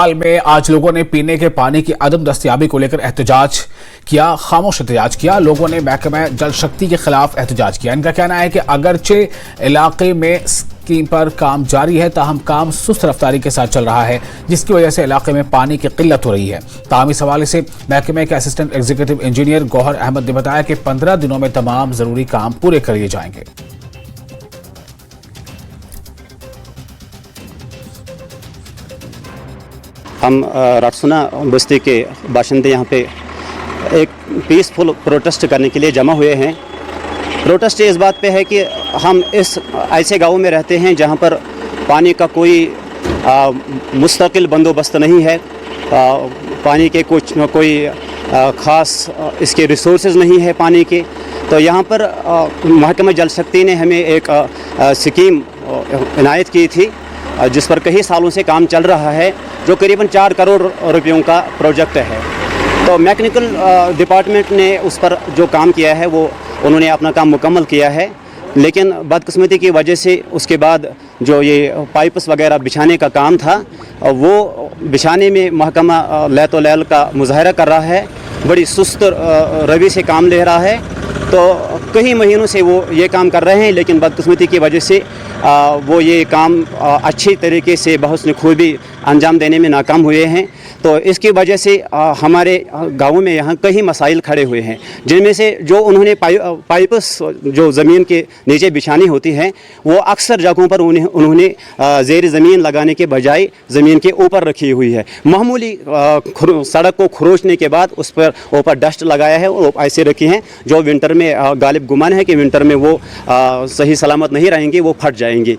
बंगाल में आज लोगों ने पीने के पानी की अदम दस्तयाबी को लेकर एहतजाज किया, खामोश एहतजाज किया। लोगों ने महकमा जल शक्ति के खिलाफ एहतजाज किया। इनका कहना है कि अगरचे इलाके में स्कीम पर काम जारी है, ताहम काम सुस्त रफ्तारी के साथ चल रहा है, जिसकी वजह से इलाके में पानी की किल्लत हो रही है। ताहम इस हवाले से महकमे के assistant executive engineer Gauhar Ahmad ने बताया कि 15 दिनों में तमाम जरूरी काम पूरे कर लिए जाएंगे। हम राटसुना बस्ती के बाशिंदे यहाँ पे एक पीसफुल प्रोटेस्ट करने के लिए जमा हुए हैं। प्रोटेस्ट इस बात पे है कि हम इस ऐसे गाँव में रहते हैं जहाँ पर पानी का कोई मुस्तकिल बंदोबस्त नहीं है, पानी के कोई ख़ास इसके रिसोर्सेज नहीं है पानी के। तो यहाँ पर महकमा जल शक्ति ने हमें एक स्कीम इनायत की थी जिस पर कई सालों से काम चल रहा है, जो करीबन 4 करोड़ रुपयों का प्रोजेक्ट है। तो मैकेनिकल डिपार्टमेंट ने उस पर जो काम किया है वो उन्होंने अपना काम मुकम्मल किया है, लेकिन बदकिस्मती की वजह से उसके बाद जो ये पाइप्स वगैरह बिछाने का काम था वो बिछाने में महकमा लैल का मुजाहरा कर रहा है, बड़ी सुस्त रवि से काम ले रहा है। तो कई महीनों से वो ये काम कर रहे हैं, लेकिन बदकिस्मती की वजह से वो ये काम अच्छी तरीके से बहुस्न खूबी अंजाम देने में नाकाम हुए हैं। तो इसकी वजह से हमारे गाँव में यहाँ कई मसाइल खड़े हुए हैं, जिनमें से जो उन्होंने पाइप्स जो ज़मीन के नीचे बिछानी होती हैं वो अक्सर जगहों पर उन्होंने ज़ेर ज़मीन लगाने के बजाय ज़मीन के ऊपर रखी हुई है। मामूली सड़क को खरोचने के बाद उस पर ऊपर डस्ट लगाया है और ऐसे रखी हैं जो विंटर में गालिब गुमान है कि विंटर में वो सही सलामत नहीं रहेंगी, वो फट जाएंगी।